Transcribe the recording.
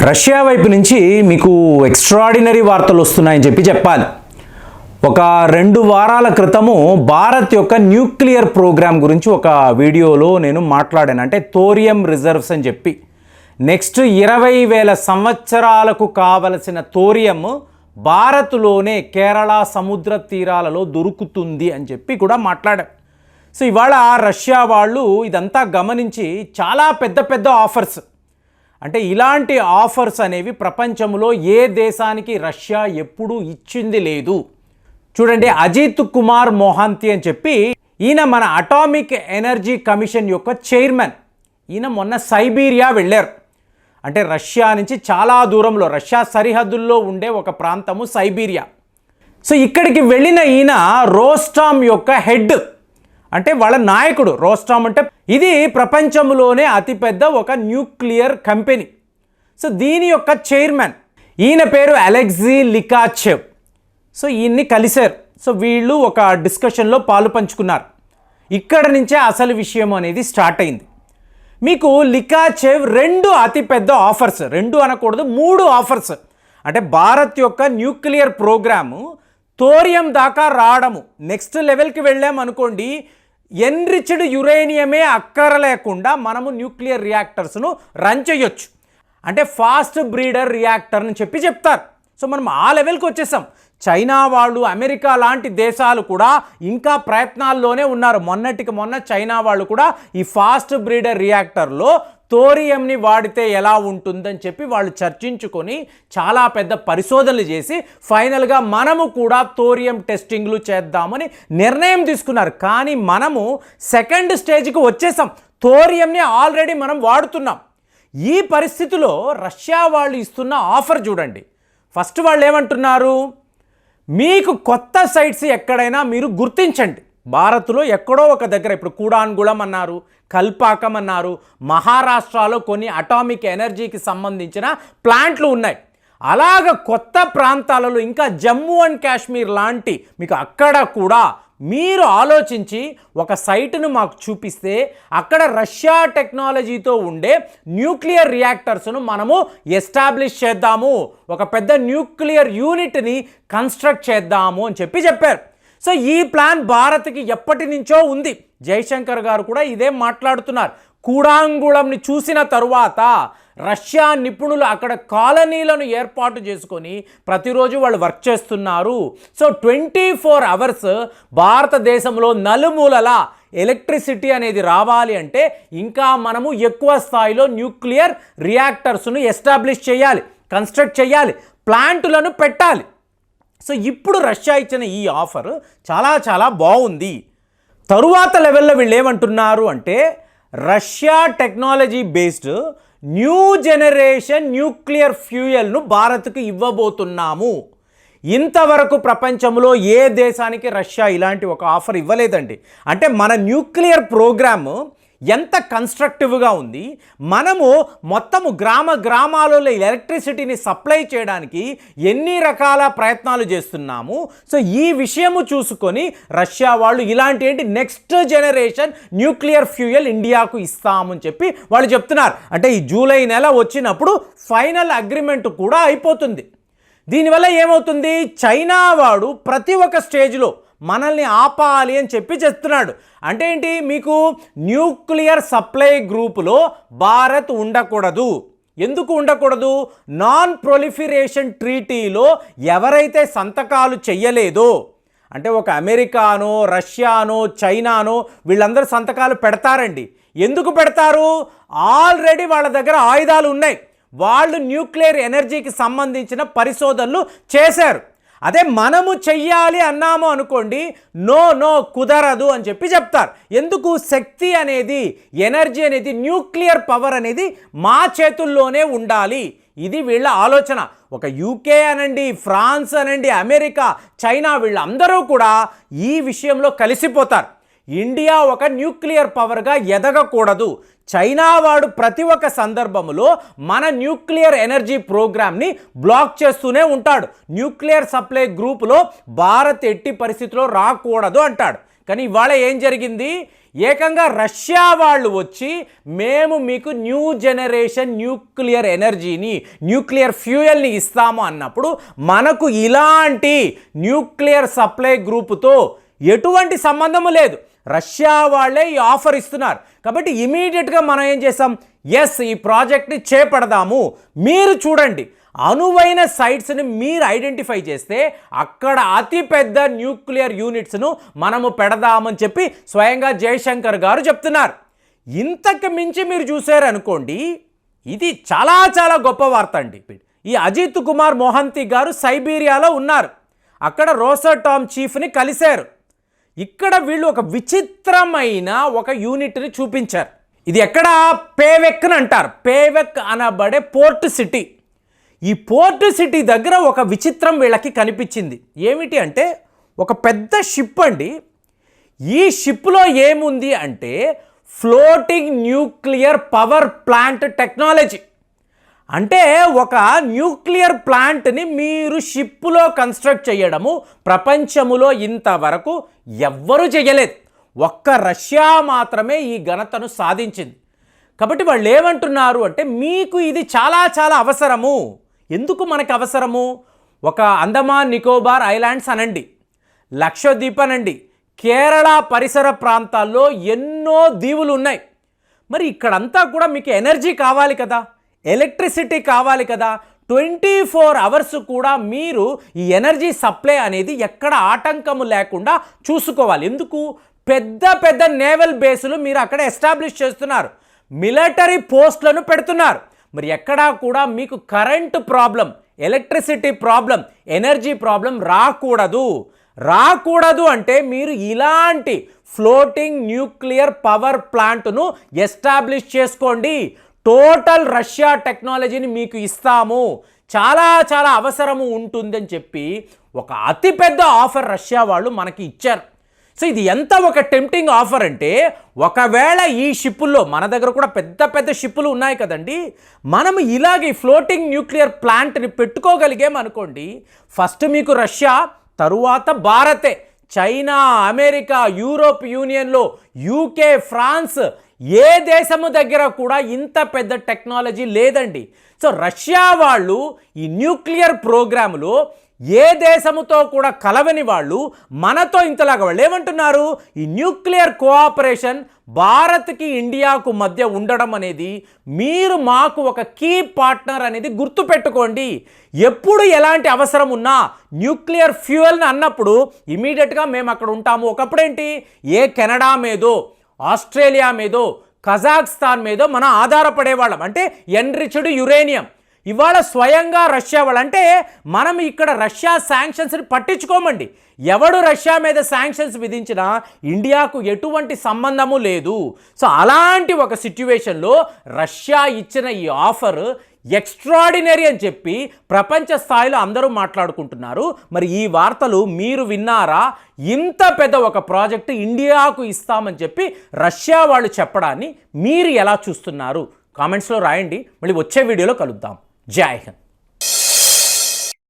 Russia వైపు నుంచి మీకు ఎక్స్ట్రాడినరీ వార్తలు వస్తున్నాయని చెప్పాలి. ఒక 2 వారాల క్రితము భారత్ యొక్క న్యూక్లియర్ ప్రోగ్రామ్ గురించి ఒక వీడియోలో నేను మాట్లాడాను. అంటే థోరియం రిజర్వ్స్ అని చెప్పి నెక్స్ట్ 20,000 సంవత్సరాలకు కావలసిన థోరియం భారత్లోనే కేరళ సముద్ర తీరాలలో దొరుకుతుంది అని చెప్పి కూడా మాట్లాడాం. సో ఇవాళ రష్యా వాళ్ళు ఇదంతా గమనించి చాలా పెద్ద ఆఫర్స్, అంటే ఇలాంటి ఆఫర్స్ అనేవి ప్రపంచంలో ఏ దేశానికి రష్యా ఎప్పుడూ ఇచ్చింది లేదు. చూడండి, అజిత్ కుమార్ మొహాంతి అని చెప్పి ఈయన మన అటామిక్ ఎనర్జీ కమిషన్ యొక్క చైర్మన్. ఈయన మొన్న సైబీరియా వెళ్ళారు. అంటే రష్యా నుంచి చాలా దూరంలో, రష్యా సరిహద్దుల్లో ఉండే ఒక ప్రాంతము సైబీరియా. సో ఇక్కడికి వెళ్ళిన ఈయన రోస్టామ్ యొక్క హెడ్, అంటే వాళ్ళ నాయకుడు. రోస్టామ్ అంటే ఇది ప్రపంచంలోనే అతిపెద్ద ఒక న్యూక్లియర్ కంపెనీ. సో దీని యొక్క చైర్మన్, ఈయన పేరు అలెక్సీ లికాచెవ్. సో ఈయన్ని కలిశారు. సో వీళ్ళు ఒక డిస్కషన్లో పాలు పంచుకున్నారు. ఇక్కడ నుంచే అసలు విషయం అనేది స్టార్ట్ అయింది. మీకు లికాచెవ్ 2 అతిపెద్ద ఆఫర్స్, 2 అనకూడదు 3 ఆఫర్స్, అంటే భారత్ యొక్క న్యూక్లియర్ ప్రోగ్రాము థోరియం దాకా రావడము. నెక్స్ట్ లెవెల్కి వెళ్ళామనుకోండి, ఎన్రిచ్డ్ యురేనియమే అక్కరలేకుండా మనము న్యూక్లియర్ రియాక్టర్స్ను రన్ చేయొచ్చు. అంటే ఫాస్ట్ బ్రీడర్ రియాక్టర్ అని చెప్తారు. సో మనం ఆ లెవెల్కి వచ్చేసాం. చైనా వాళ్ళు, అమెరికా లాంటి దేశాలు కూడా ఇంకా ప్రయత్నాల్లోనే ఉన్నారు. మొన్నటికి మొన్న చైనా వాళ్ళు కూడా ఈ ఫాస్ట్ బ్రీడర్ రియాక్టర్లో థోరియంని వాడితే ఎలా ఉంటుందని చెప్పి వాళ్ళు చర్చించుకొని చాలా పెద్ద పరిశోధనలు చేసి ఫైనల్గా మనము కూడా థోరియం టెస్టింగ్లు చేద్దామని నిర్ణయం తీసుకున్నారు. కానీ మనము సెకండ్ స్టేజ్కి వచ్చేసాం. థోరియంని ఆల్రెడీ మనం వాడుతున్నాం. ఈ పరిస్థితిలో రష్యా వాళ్ళు ఇస్తున్న ఆఫర్ చూడండి. ఫస్ట్ వాళ్ళు ఏమంటున్నారు, మీకు కొత్త సైట్స్ ఎక్కడైనా మీరు గుర్తించండి. భారత్లో ఎక్కడో ఒక దగ్గర, ఇప్పుడు కూడాన్గుళం అన్నారు, కల్పాకం అన్నారు, మహారాష్ట్రలో కొన్ని అటామిక్ ఎనర్జీకి సంబంధించిన ప్లాంట్లు ఉన్నాయి. అలాగ కొత్త ప్రాంతాలలో ఇంకా జమ్మూ అండ్ కాశ్మీర్ లాంటి మీకు అక్కడ కూడా మీరు ఆలోచించి ఒక సైటును మాకు చూపిస్తే అక్కడ రష్యా టెక్నాలజీతో ఉండే న్యూక్లియర్ రియాక్టర్స్ను మనము ఎస్టాబ్లిష్ చేద్దాము, ఒక పెద్ద న్యూక్లియర్ యూనిట్ని కన్స్ట్రక్ట్ చేద్దాము అని చెప్పారు. సో ఈ ప్లాన్ భారత్కి ఎప్పటి నుంచో ఉంది. జైశంకర్ గారు కూడా ఇదే మాట్లాడుతున్నారు. కూడాంగుళంని చూసిన తరువాత రష్యా నిపుణులు అక్కడ కాలనీలను ఏర్పాటు చేసుకొని ప్రతిరోజు వాళ్ళు వర్క్ చేస్తున్నారు. సో 24 అవర్స్ భారతదేశంలో నలుమూలల ఎలక్ట్రిసిటీ అనేది రావాలి అంటే ఇంకా మనము ఎక్కువ స్థాయిలో న్యూక్లియర్ రియాక్టర్స్ను ఎస్టాబ్లిష్ చేయాలి, కన్స్ట్రక్ట్ చేయాలి, ప్లాంటులను పెట్టాలి. సో ఇప్పుడు రష్యా ఇచ్చిన ఈ ఆఫర్ చాలా బాగుంది. తరువాత లెవెల్లో వీళ్ళు ఏమంటున్నారు అంటే, Russia technology based new generation nuclear ఫ్యూయల్ను భారత్కు ఇవ్వబోతున్నాము. ఇంతవరకు ప్రపంచంలో ఏ దేశానికి రష్యా ఇలాంటి ఒక ఆఫర్ ఇవ్వలేదండి. అంటే మన న్యూక్లియర్ ప్రోగ్రాము ఎంత కన్స్ట్రక్టివ్గా ఉంది, మనము మొత్తము గ్రామాలలో ఎలక్ట్రిసిటీని సప్లై చేయడానికి ఎన్ని రకాల ప్రయత్నాలు చేస్తున్నాము. సో ఈ విషయము చూసుకొని రష్యా వాళ్ళు ఇలాంటి నెక్స్ట్ జనరేషన్ న్యూక్లియర్ ఫ్యూయల్ ఇండియాకు ఇస్తామని చెప్పి వాళ్ళు చెప్తున్నారు. అంటే ఈ జూలై నెల వచ్చినప్పుడు ఫైనల్ అగ్రిమెంట్ కూడా అయిపోతుంది. దీనివల్ల ఏమవుతుంది, చైనా వాడు ప్రతి ఒక్క స్టేజ్లో మనల్ని ఆపాలి అని చెప్తున్నాడు. అంటే ఏంటి, మీకు న్యూక్లియర్ సప్లై గ్రూపులో భారత్ ఉండకూడదు. ఎందుకు ఉండకూడదు, నాన్ ప్రొలిఫరేషన్ ట్రీటీలో ఎవరైతే సంతకాలు చెయ్యలేదో, అంటే ఒక అమెరికానో రష్యానో చైనానో వీళ్ళందరూ సంతకాలు పెడతారండి. ఎందుకు పెడతారు, ఆల్రెడీ వాళ్ళ దగ్గర ఆయుధాలు ఉన్నాయి, వాళ్ళు న్యూక్లియర్ ఎనర్జీకి సంబంధించిన పరిశోధనలు చేశారు. అదే మనము చెయ్యాలి అన్నాము అనుకోండి, నో కుదరదు అని చెప్తారు. ఎందుకు, శక్తి అనేది, ఎనర్జీ అనేది, న్యూక్లియర్ పవర్ అనేది మా చేతుల్లోనే ఉండాలి. ఇది వీళ్ళ ఆలోచన. ఒక యూకే అనండి, ఫ్రాన్స్ అనండి, అమెరికా, చైనా వీళ్ళందరూ కూడా ఈ విషయంలో కలిసిపోతారు. ఇండియా ఒక న్యూక్లియర్ పవర్గా ఎదగకూడదు. చైనా వాడు ప్రతి ఒక్క సందర్భంలో మన న్యూక్లియర్ ఎనర్జీ ప్రోగ్రామ్ని బ్లాక్ చేస్తూనే ఉంటాడు. న్యూక్లియర్ సప్లై గ్రూపులో భారత్ ఎట్టి పరిస్థితిలో రాకూడదు అంటాడు. కానీ ఇవాళ ఏం జరిగింది, ఏకంగా రష్యా వాళ్ళు వచ్చి మేము మీకు న్యూ జనరేషన్ న్యూక్లియర్ ఎనర్జీని, న్యూక్లియర్ ఫ్యూయల్ని ఇస్తాము అన్నప్పుడు మనకు ఇలాంటి న్యూక్లియర్ సప్లై గ్రూపుతో ఎటువంటి సంబంధము లేదు. రష్యా వాళ్ళే ఈ ఆఫర్ ఇస్తున్నారు. కాబట్టి ఇమీడియట్గా మనం ఏం చేసాం, ఎస్ ఈ ప్రాజెక్ట్ని చేపడదాము. మీరు చూడండి, అనువైన సైట్స్ని మీరు ఐడెంటిఫై చేస్తే అక్కడ అతిపెద్ద న్యూక్లియర్ యూనిట్స్ను మనము పెడదామని చెప్పి స్వయంగా జయశంకర్ గారు చెప్తున్నారు. ఇంతకు మించి మీరు చూసారనుకోండి, ఇది చాలా చాలా గొప్ప వార్త అండి. ఈ అజిత్ కుమార్ మొహంతి గారు సైబీరియాలో ఉన్నారు. అక్కడ రోసటామ్ చీఫ్ని కలిశారు. ఇక్కడ వీళ్ళు ఒక విచిత్రమైన ఒక యూనిట్ని చూపించారు. ఇది ఎక్కడ, పేవెక్ అని అంటారు. పేవెక్ అనబడే పోర్ట్ సిటీ. ఈ పోర్ట్ సిటీ దగ్గర ఒక విచిత్రం వీళ్ళకి కనిపించింది. ఏమిటి అంటే ఒక పెద్ద షిప్ అండి. ఈ షిప్లో ఏముంది అంటే floating nuclear power plant technology. అంటే ఒక న్యూక్లియర్ ప్లాంట్ని మీరు షిప్లో కన్స్ట్రక్ట్ చేయడము ప్రపంచములో ఇంతవరకు ఎవ్వరూ చేయలేదు. ఒక్క రష్యా మాత్రమే ఈ ఘనతను సాధించింది. కాబట్టి వాళ్ళు ఏమంటున్నారు అంటే మీకు ఇది చాలా చాలా అవసరము. ఎందుకు మనకు అవసరము? ఒక అండమాన్ నికోబార్ ఐలాండ్స్ అనండి, లక్షద్వీప్ అనండి, కేరళ పరిసర ప్రాంతాల్లో ఎన్నో దీవులు ఉన్నాయి. మరి ఇక్కడంతా కూడా మీకు ఎనర్జీ కావాలి కదా, ఎలక్ట్రిసిటీ కావాలి కదా. 24 అవర్స్ కూడా మీరు ఈ ఎనర్జీ సప్లై అనేది ఎక్కడ ఆటంకము లేకుండా చూసుకోవాలి. ఎందుకు? పెద్ద పెద్ద నేవల్ బేసులు మీరు అక్కడ ఎస్టాబ్లిష్ చేస్తున్నారు, మిలిటరీ పోస్టులను పెడుతున్నారు. మరి ఎక్కడా కూడా మీకు current problem, electricity problem, energy problem రాకూడదు అంటే మీరు ఇలాంటి ఫ్లోటింగ్ న్యూక్లియర్ పవర్ ప్లాంట్ను ఎస్టాబ్లిష్ చేసుకోండి. టోటల్ రష్యా టెక్నాలజీని మీకు ఇస్తాము, చాలా చాలా అవసరము ఉంటుందని చెప్పి ఒక అతిపెద్ద ఆఫర్ రష్యా వాళ్ళు మనకి ఇచ్చారు. సో ఇది ఎంత ఒక టెంప్టింగ్ ఆఫర్ అంటే, ఒకవేళ ఈ షిప్పుల్లో మన దగ్గర కూడా పెద్ద పెద్ద షిప్పులు ఉన్నాయి కదండి, మనం ఇలాగే ఫ్లోటింగ్ న్యూక్లియర్ ప్లాంట్ని పెట్టుకోగలిగామనుకోండి, ఫస్ట్ మీకు రష్యా, తరువాత భారతే, చైనా, అమెరికా, యూరోప్ యూనియన్లో యూకే, ఫ్రాన్స్, ఏ దేశము దగ్గర కూడా ఇంత పెద్ద టెక్నాలజీ లేదండి. సో రష్యా వాళ్ళు ఈ న్యూక్లియర్ ప్రోగ్రాములో ఏ దేశముతో కూడా కలవని వాళ్ళు మనతో ఇంతలాగా వాళ్ళు ఏమంటున్నారు, ఈ న్యూక్లియర్ కోఆపరేషన్ భారత్కి ఇండియాకు మధ్య ఉండడం అనేది మీరు మాకు ఒక కీ పార్ట్నర్ అనేది గుర్తుపెట్టుకోండి. ఎప్పుడు ఎలాంటి అవసరం ఉన్నా న్యూక్లియర్ ఫ్యూయల్ని అన్నప్పుడు ఇమీడియట్గా మేము అక్కడ ఉంటాము. ఒకప్పుడేంటి, ఏ కెనడా మీదో, ఆస్ట్రేలియా మీదో, కజాఖ్స్తాన్ మీదో మనం ఆధారపడేవాళ్ళం, అంటే ఎన్రిచ్డ్ యురేనియం. ఇవాళ స్వయంగా రష్యా వాళ్ళు, అంటే మనం ఇక్కడ రష్యా శాంక్షన్స్ని పట్టించుకోమండి. ఎవడు రష్యా మీద శాంక్షన్స్ విధించినా ఇండియాకు ఎటువంటి సంబంధము లేదు. సో అలాంటి ఒక సిట్యువేషన్లో రష్యా ఇచ్చిన ఈ ఆఫర్ ఎక్స్ట్రాడినరీ అని చెప్పి ప్రపంచ స్థాయిలో అందరూ మాట్లాడుకుంటున్నారు. మరి ఈ వార్తలు మీరు విన్నారా? ఇంత పెద్ద ఒక ప్రాజెక్టు ఇండియాకు ఇస్తామని చెప్పి రష్యా వాళ్ళు చెప్పడాన్ని మీరు ఎలా చూస్తున్నారు? కామెంట్స్లో రాయండి. మళ్ళీ వచ్చే వీడియోలో కలుద్దాం. జై హింద్.